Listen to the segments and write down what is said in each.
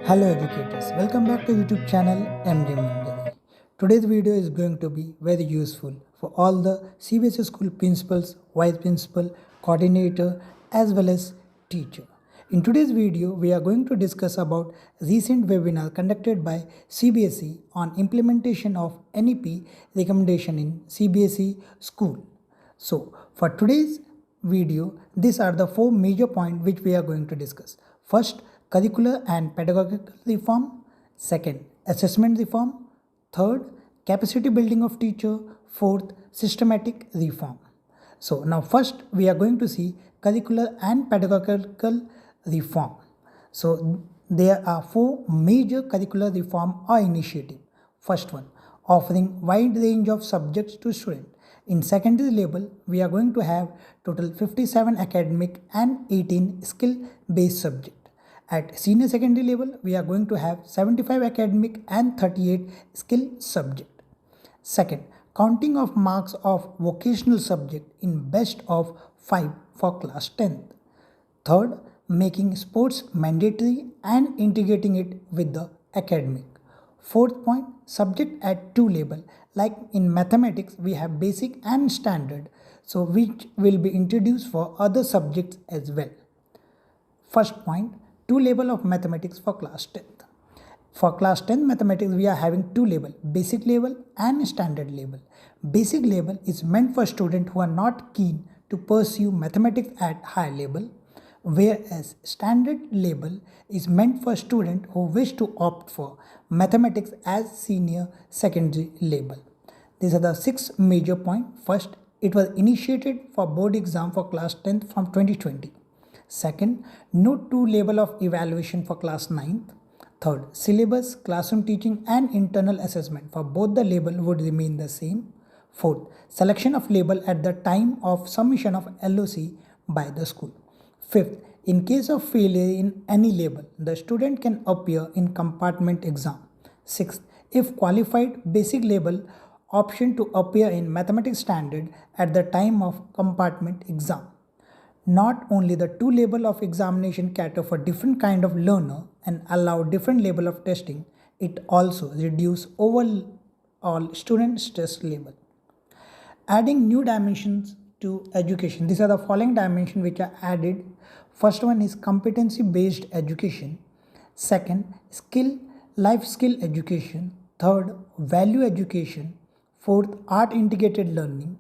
Hello educators, welcome back to YouTube channel MD Mandali. Today's video is going to be very useful for all the CBSE school principals, vice principal, coordinator as well as teacher. In today's video, we are going to discuss about recent webinar conducted by CBSE on implementation of NEP recommendation in CBSE school. So for today's video, these are the four major points which we are going to discuss. First, curricular and pedagogical reform. Second, assessment reform. Third, capacity building of teacher. Fourth, systematic reform. So now first we are going to see curricular and pedagogical reform. So there are four major curricular reform or initiative. First one, offering wide range of subjects to students. In secondary level, we are going to have total 57 academic and 18 skill-based subjects. At senior secondary level, we are going to have 75 academic and 38 skill subject. Second, counting of marks of vocational subject in best of 5 for class 10th. Third, making sports mandatory and integrating it with the academic. Fourth point, subject at 2 level. Like in mathematics, we have basic and standard, so which will be introduced for other subjects as well. First point, 2 level of mathematics for class 10th. For class 10 mathematics, we are having 2 level, basic level and standard level. Basic level is meant for students who are not keen to pursue mathematics at high level, whereas standard level is meant for students who wish to opt for mathematics as senior secondary level. These are the 6 major points. First, it was initiated for board exam for class 10th from 2020. Second, no 2 level of evaluation for class 9th. Third, syllabus, classroom teaching and internal assessment for both the label would remain the same. Fourth, selection of label at the time of submission of LOC by the school. Fifth, in case of failure in any label, the student can appear in compartment exam. Sixth, if qualified, basic label option to appear in mathematics standard at the time of compartment exam. Not only the 2 level of examination cater for different kind of learner and allow different level of testing, it also reduce overall student stress level. Adding new dimensions to education. These are the following dimensions which are added. First one is competency based education. Second, life skill education. Third, value education. Fourth, art integrated learning.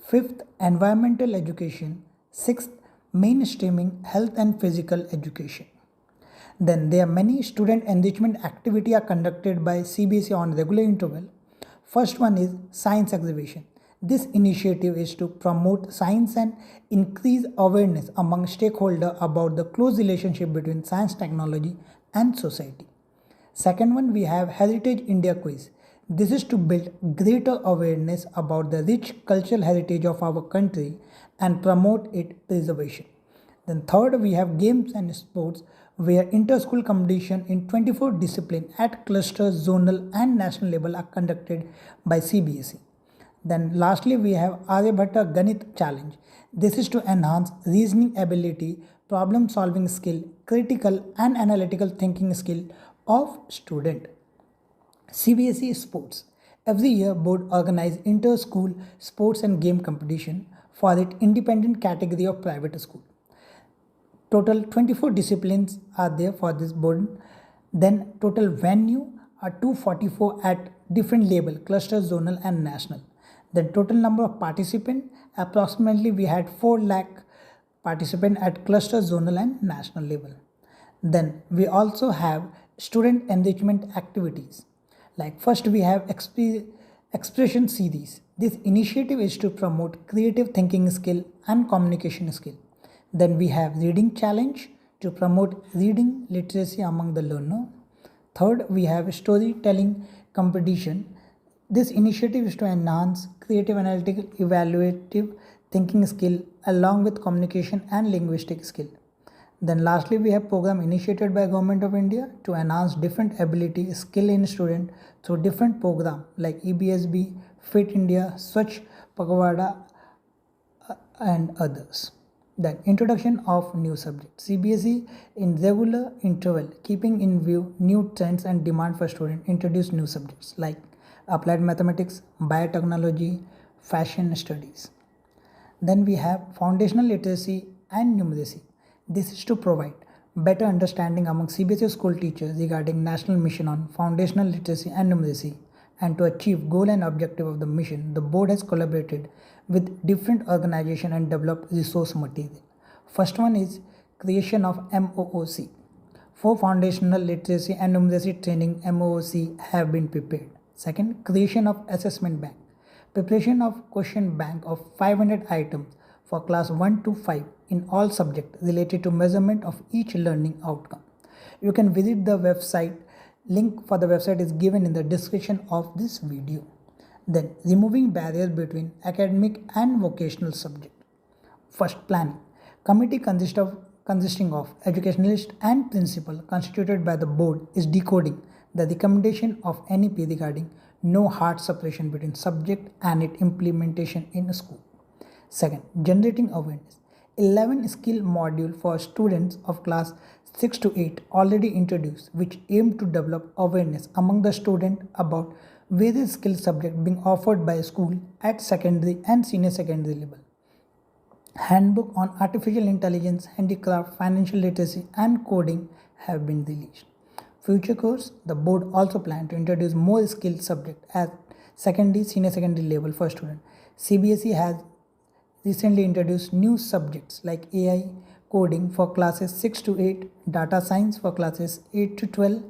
Fifth, environmental education. Sixth, mainstreaming health and physical education. Then there are many student enrichment activity are conducted by CBSE on regular interval. First one is science exhibition. This initiative is to promote science and increase awareness among stakeholders about the close relationship between science, technology and society. Second one, we have Heritage India Quiz. This is to build greater awareness about the rich cultural heritage of our country and promote its preservation. Then third, we have games and sports where inter-school competition in 24 disciplines at cluster, zonal and national level are conducted by CBSE. Then lastly, we have Aryabhatta Ganit Challenge. This is to enhance reasoning ability, problem solving skill, critical and analytical thinking skill of student. CBSE Sports. Every year, board organize inter-school sports and game competition for its independent category of private school. Total 24 disciplines are there for this board. Then total venue are 244 at different level, cluster, zonal and national. The total number of participants, approximately we had 4 lakh participants at cluster, zonal and national level. Then we also have student enrichment activities. Like first we have expression series. This initiative is to promote creative thinking skill and communication skill. Then we have reading challenge to promote reading literacy among the learner. Third, we have storytelling competition. This initiative is to enhance creative, analytical, evaluative thinking skill along with communication and linguistic skill. Then lastly, we have program initiated by Government of India to enhance different ability skill in student through different program like EBSB, Fit India, Swachh Pakawada and others. Then introduction of new subjects. CBSE in regular interval, keeping in view new trends and demand for students, introduce new subjects like applied mathematics, biotechnology, fashion studies. Then we have foundational literacy and numeracy. This is to provide better understanding among CBSE school teachers regarding national mission on foundational literacy and numeracy. And to achieve goal and objective of the mission, the board has collaborated with different organizations and developed resource material. First one is creation of MOOC. For foundational literacy and numeracy training, MOOC have been prepared. Second, creation of assessment bank. Preparation of question bank of 500 items for class 1 to 5 in all subjects related to measurement of each learning outcome. You can visit the website. Link for the website is given in the description of this video. Then removing barriers between academic and vocational subject. First, planning. Committee consisting of educationalist and principal constituted by the board is decoding the recommendation of NEP regarding no hard separation between subject and its implementation in a school. Second, generating awareness. 11 skill module for students of class 6 to 8 already introduced, which aim to develop awareness among the student about various skill subjects being offered by a school at secondary and senior secondary level. Handbook on artificial intelligence, handicraft, financial literacy and coding have been released. Future course, the board also plan to introduce more skill subjects at secondary, senior secondary level for students. CBSE has recently introduced new subjects like AI, coding for classes 6 to 8, data science for classes 8 to 12,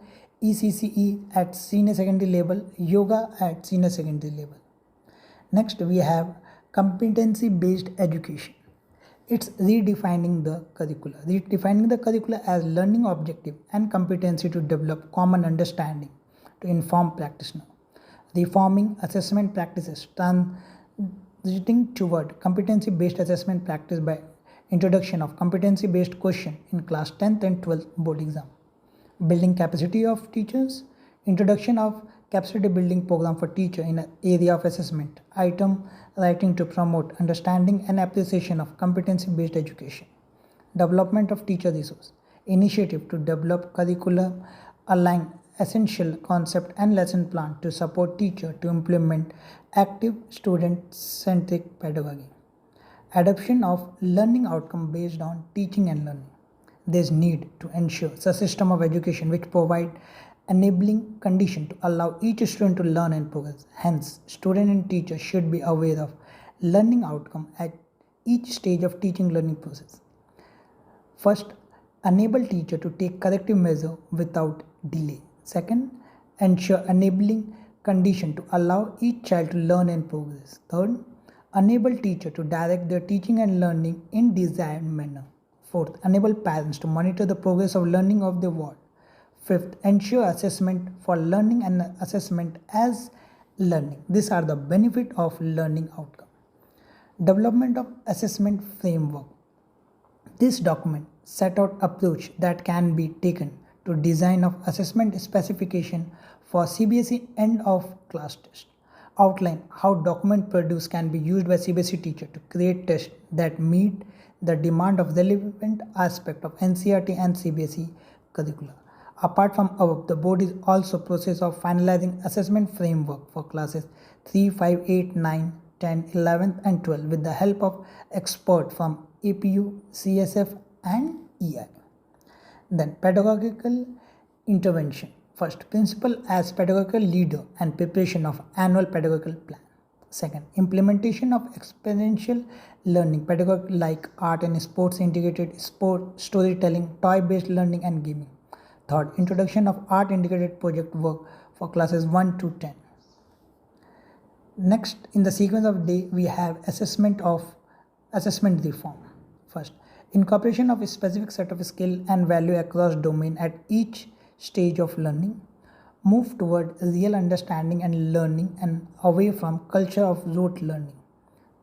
ECCE at senior secondary level, yoga at senior secondary level. Next, we have competency-based education. It's redefining the curricula as learning objective and competency to develop common understanding to inform practitioner. Reforming assessment practices, transiting toward competency-based assessment practice by introduction of competency-based question in class 10th and 12th board exam. Building capacity of teachers, introduction of capacity building program for teacher in an area of assessment, item writing to promote understanding and appreciation of competency-based education. Development of teacher resource, initiative to develop curriculum, align essential concept and lesson plan to support teacher to implement active student-centric pedagogy. Adoption of learning outcome based on teaching and learning. There is need to ensure a system of education which provide enabling condition to allow each student to learn and progress. Hence, student and teacher should be aware of learning outcome at each stage of teaching learning process. First, enable teacher to take corrective measure without delay. Second, ensure enabling condition to allow each child to learn and progress. Third, enable teacher to direct their teaching and learning in desired manner. Fourth, enable parents to monitor the progress of learning of their ward. Fifth, ensure assessment for learning and assessment as learning. These are the benefit of learning outcome. Development of assessment framework. This document set out approach that can be taken to design of assessment specification for CBSE end of class test. Outline how document produced can be used by CBSE teacher to create tests that meet the demand of relevant aspect of NCERT and CBSE curricula. Apart from above, the board is also process of finalizing assessment framework for classes 3, 5, 8, 9, 10, 11 and 12 with the help of expert from APU, CSF and EI. Then pedagogical intervention. First, principal as pedagogical leader and preparation of annual pedagogical plan. Second, implementation of experiential learning, pedagogy like art and sports integrated sport, storytelling, toy-based learning and gaming. Third, introduction of art integrated project work for classes 1 to 10. Next, in the sequence of day, we have assessment reform. First, incorporation of a specific set of skill and value across domain at each stage of learning. Move toward real understanding and learning and away from culture of rote learning.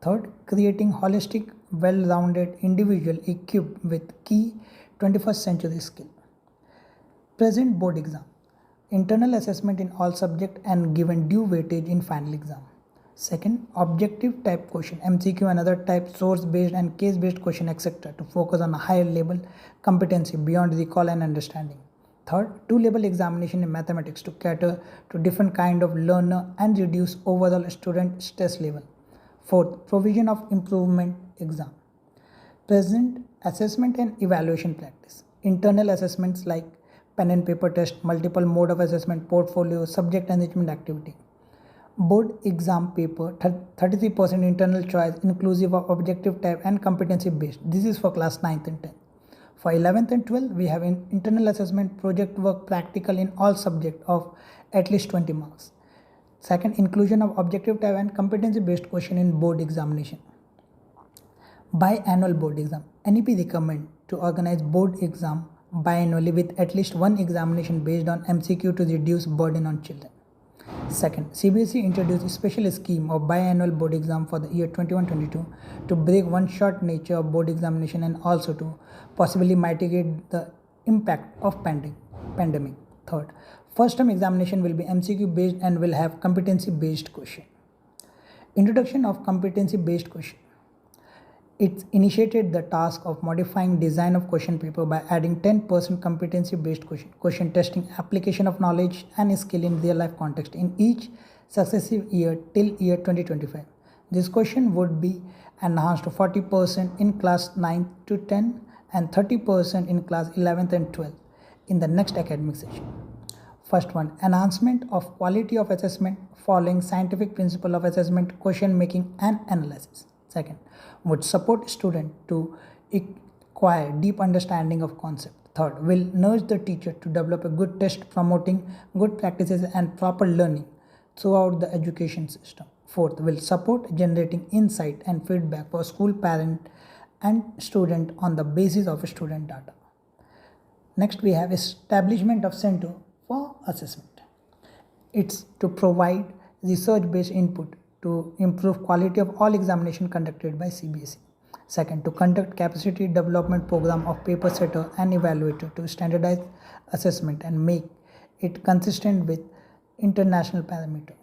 Third, creating holistic, well-rounded individual equipped with key 21st century skill. Present board exam. Internal assessment in all subject and given due weightage in final exam. Second, objective type question, MCQ and other type, source based and case based question, etc. to focus on a higher level competency beyond recall and understanding. Third, two level examination in mathematics to cater to different kind of learner and reduce overall student stress level. Fourth, provision of improvement exam. Present assessment and evaluation practice. Internal assessments like pen and paper test, multiple mode of assessment, portfolio, subject enrichment activity. Board exam paper, 33% internal choice inclusive of objective type and competency based. This is for class 9th and 10th. For 11th and 12th, we have internal assessment, project work, practical in all subject of at least 20 marks. Second, inclusion of objective type and competency based question in board examination. Biannual board exam. NEP recommend to organize board exam biannually with at least one examination based on MCQ to reduce burden on children. Second, CBSE introduced a special scheme of biannual board exam for the year 21-22 to break one-shot nature of board examination and also to possibly mitigate the impact of pandemic. Third, first term examination will be MCQ based and will have competency based question. Introduction of competency based question. It initiated the task of modifying design of question paper by adding 10% competency-based question testing application of knowledge and skill in real-life context in each successive year till year 2025. This question would be enhanced to 40% in class 9th to 10 and 30% in class 11th and 12th in the next academic session. First one, enhancement of quality of assessment following scientific principle of assessment, question making and analysis. Second, would support student to acquire deep understanding of concept. Third, will nudge the teacher to develop a good test promoting good practices and proper learning throughout the education system. Fourth, will support generating insight and feedback for school parent and student on the basis of student data. Next, we have establishment of center for assessment. It's to provide research-based input to improve quality of all examination conducted by CBSE. Second, to conduct capacity development program of paper setter and evaluator to standardize assessment and make it consistent with international parameter.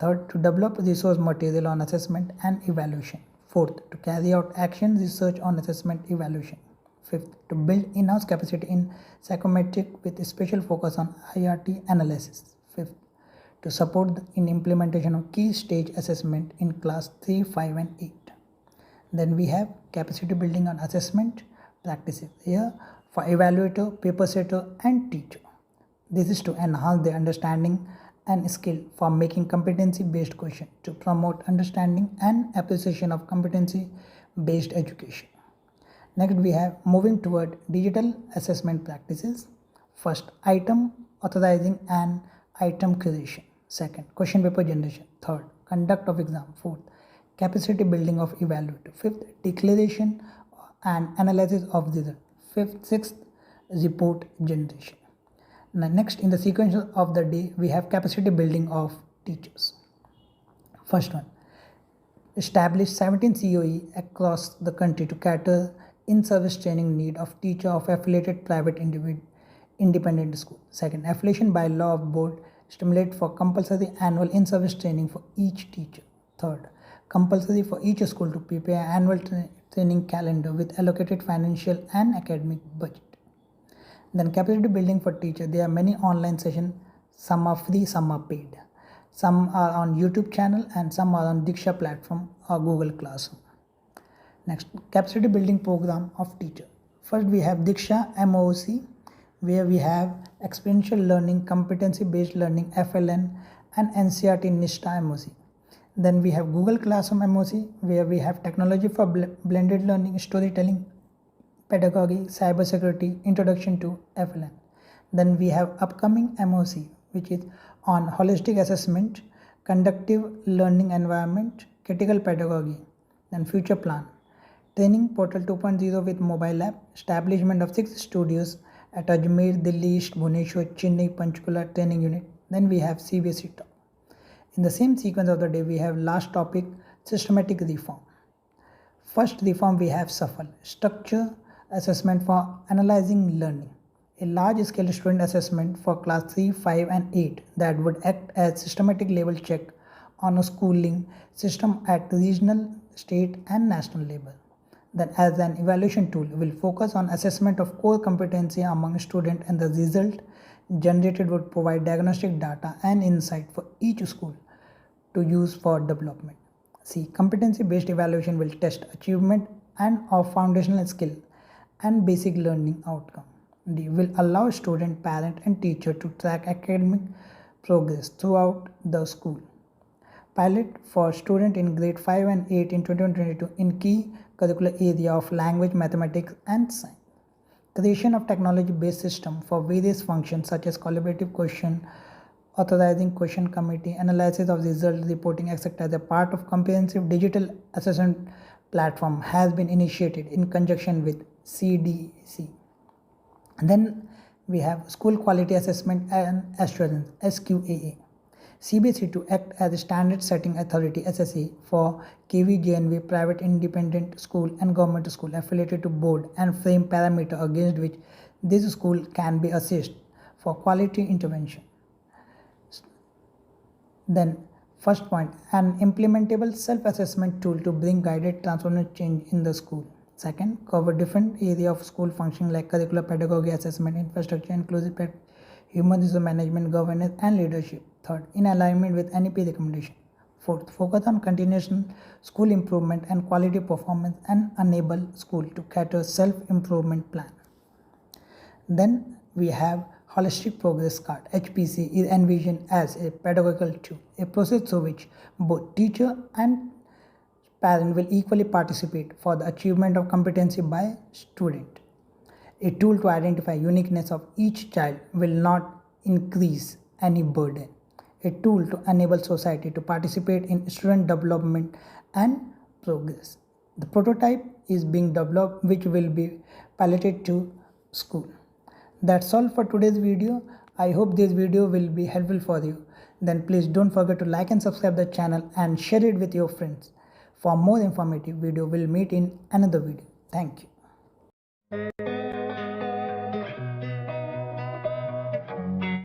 Third, to develop resource material on assessment and evaluation. Fourth, to carry out action research on assessment evaluation. Fifth, to build in-house capacity in psychometric with a special focus on IRT analysis. Fifth, to support in implementation of key stage assessment in class 3, 5 and 8. Then we have capacity building on assessment practices here for evaluator, paper setter and teacher. This is to enhance their understanding and skill for making competency based question to promote understanding and appreciation of competency based education. Next we have moving toward digital assessment practices. First, item authorizing and item creation. Second, question paper generation. Third, conduct of exam. Fourth, capacity building of evaluator. Fifth, declaration and analysis of result. Sixth, report generation. Now, next in the sequence of the day, we have capacity building of teachers. First one, establish 17 COE across the country to cater in-service training need of teacher of affiliated private independent school. Second, affiliation by law of board stimulate for compulsory annual in-service training for each teacher. Third, compulsory for each school to prepare annual training calendar with allocated financial and academic budget. Then capacity building for teacher. There are many online sessions. Some are free, some are paid. Some are on YouTube channel and some are on Diksha platform or Google Classroom. Next, capacity building program of teacher. First we have Diksha MOOC, where we have experiential learning, competency based learning FLN and NCERT NISTA MOOC. Then we have Google Classroom MOOC, where we have technology for blended learning, storytelling, pedagogy, cybersecurity, introduction to FLN. Then we have upcoming MOOC, which is on holistic assessment, conductive learning environment, critical pedagogy. Then future plan, training portal 2.0 with mobile app, establishment of 6 studios at Ajmer, Delhi East, Bhubaneswar, Chennai, Panchkula training unit. Then we have CBSE talk. In the same sequence of the day, we have last topic, systematic reform. First reform we have SAFL, structure assessment for analyzing learning, a large-scale student assessment for class 3, 5 and 8 that would act as systematic level check on a schooling system at regional, state, and national level. Then, as an evaluation tool, will focus on assessment of core competency among students, and the result generated would provide diagnostic data and insight for each school to use for development. See, competency-based evaluation will test achievement and of foundational skill and basic learning outcome. D will allow student, parent, and teacher to track academic progress throughout the school. Pilot for student in grade 5 and 8 in 2022 in key curricular area of language, mathematics, and science. Creation of technology-based system for various functions such as collaborative question, authorizing question committee, analysis of result reporting, etc. as a part of comprehensive digital assessment platform has been initiated in conjunction with CDC. And then we have School Quality Assessment and Assurance (SQAA). CBSE to act as a standard setting authority SSA for KVJNV private independent school and government school affiliated to board and frame parameter against which this school can be assessed for quality intervention. Then first point, an implementable self-assessment tool to bring guided transformative change in the school. Second, cover different area of school functioning like curricular, pedagogy, assessment, infrastructure, inclusive human resource management, governance, and leadership. Third, in alignment with NEP recommendation. Fourth, focus on continuous school improvement and quality performance and enable school to cater self-improvement plan. Then we have Holistic Progress Card (HPC) is envisioned as a pedagogical tool, a process through which both teacher and parent will equally participate for the achievement of competency by student. A tool to identify uniqueness of each child will not increase any burden. A tool to enable society to participate in student development and progress. The prototype is being developed which will be piloted to school. That's all for today's video. I hope this video will be helpful for you. Then please don't forget to like and subscribe the channel and share it with your friends. For more informative video, we'll meet in another video. Thank you.